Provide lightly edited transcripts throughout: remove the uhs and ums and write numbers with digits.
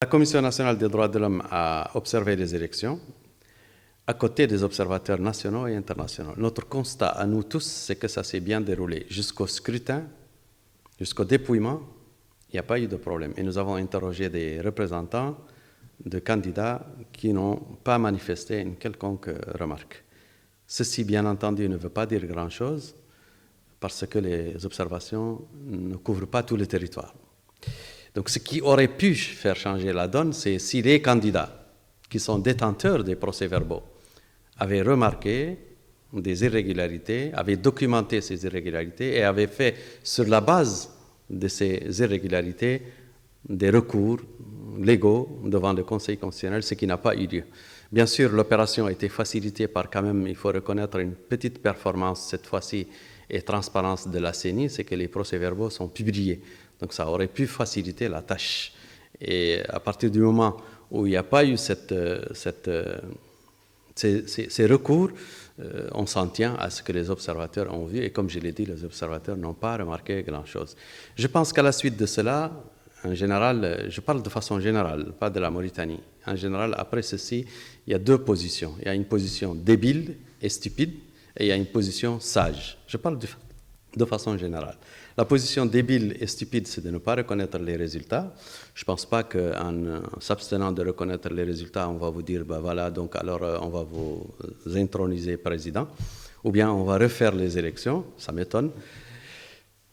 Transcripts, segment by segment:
La Commission nationale des droits de l'homme a observé les élections à côté des observateurs nationaux et internationaux. Notre constat à nous tous, c'est que ça s'est bien déroulé. Jusqu'au scrutin, jusqu'au dépouillement, il n'y a pas eu de problème. Et nous avons interrogé des représentants de candidats qui n'ont pas manifesté une quelconque remarque. Ceci, bien entendu, ne veut pas dire grand-chose parce que les observations ne couvrent pas tout le territoire. Donc ce qui aurait pu faire changer la donne, c'est si les candidats qui sont détenteurs des procès-verbaux avaient remarqué des irrégularités, avaient documenté ces irrégularités et avaient fait, sur la base de ces irrégularités, des recours légaux devant le Conseil constitutionnel, ce qui n'a pas eu lieu. Bien sûr, l'opération a été facilitée par quand même, il faut reconnaître, une petite performance cette fois-ci et transparence de la CENI, c'est que les procès-verbaux sont publiés. Donc ça aurait pu faciliter la tâche. Et à partir du moment où il n'y a pas eu ces recours, on s'en tient à ce que les observateurs ont vu. Et comme je l'ai dit, les observateurs n'ont pas remarqué grand-chose. Je pense qu'à la suite de cela, en général, je parle de façon générale, pas de la Mauritanie. En général, après ceci, il y a deux positions. Il y a une position débile et stupide, et il y a une position sage. Je parle de façon générale. La position débile et stupide, c'est de ne pas reconnaître les résultats. Je ne pense pas qu'en s'abstenant de reconnaître les résultats, on va vous dire, ben voilà, donc alors on va vous introniser président, ou bien on va refaire les élections, ça m'étonne.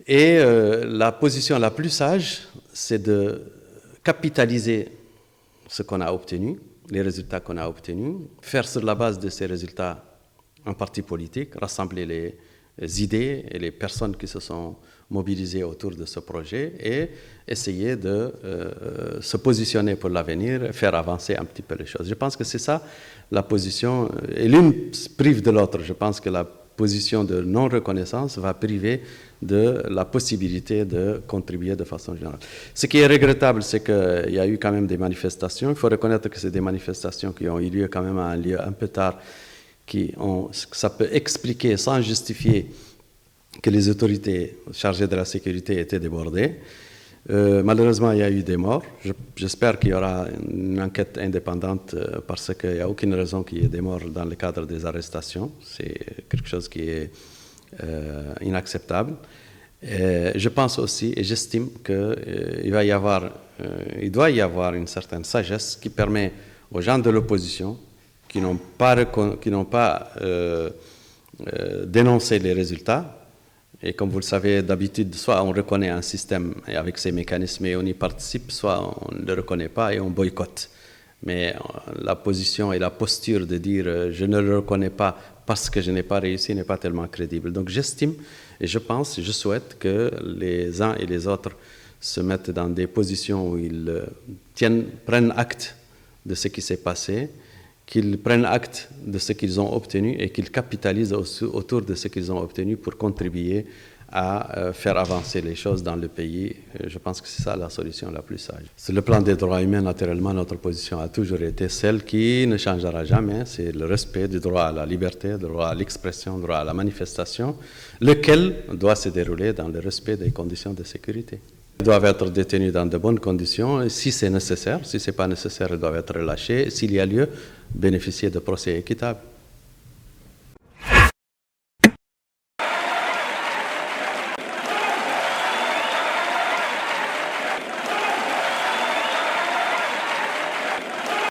Et la position la plus sage, c'est de capitaliser ce qu'on a obtenu, les résultats qu'on a obtenus, faire sur la base de ces résultats un parti politique, rassembler les idées et les personnes qui se sont mobilisées autour de ce projet et essayer de se positionner pour l'avenir, faire avancer un petit peu les choses. Je pense que c'est ça la position, et l'une prive de l'autre. Je pense que la position de non-reconnaissance va priver de la possibilité de contribuer de façon générale. Ce qui est regrettable, c'est qu'il y a eu quand même des manifestations. Il faut reconnaître que c'est des manifestations qui ont eu lieu quand même à un lieu un peu tard, ça peut expliquer sans justifier que les autorités chargées de la sécurité étaient débordées. Malheureusement, il y a eu des morts. J'espère qu'il y aura une enquête indépendante parce qu'il n'y a aucune raison qu'il y ait des morts dans le cadre des arrestations. C'est quelque chose qui est inacceptable. Je pense aussi et j'estime qu'il doit y avoir une certaine sagesse qui permet aux gens de l'opposition qui n'ont pas dénoncé les résultats. Et comme vous le savez, d'habitude, soit on reconnaît un système avec ses mécanismes et on y participe, soit on ne le reconnaît pas et on boycotte. Mais la position et la posture de dire je ne le reconnais pas parce que je n'ai pas réussi n'est pas tellement crédible. Donc j'estime et je souhaite que les uns et les autres se mettent dans des positions où ils prennent acte de ce qui s'est passé, qu'ils prennent acte de ce qu'ils ont obtenu et qu'ils capitalisent autour de ce qu'ils ont obtenu pour contribuer à faire avancer les choses dans le pays. Je pense que c'est ça la solution la plus sage. Sur le plan des droits humains, naturellement, notre position a toujours été celle qui ne changera jamais. C'est le respect du droit à la liberté, du droit à l'expression, du droit à la manifestation, lequel doit se dérouler dans le respect des conditions de sécurité. Ils doivent être détenus dans de bonnes conditions. Et si c'est nécessaire, si ce n'est pas nécessaire, ils doivent être relâchés. S'il y a lieu, bénéficier de procès équitables.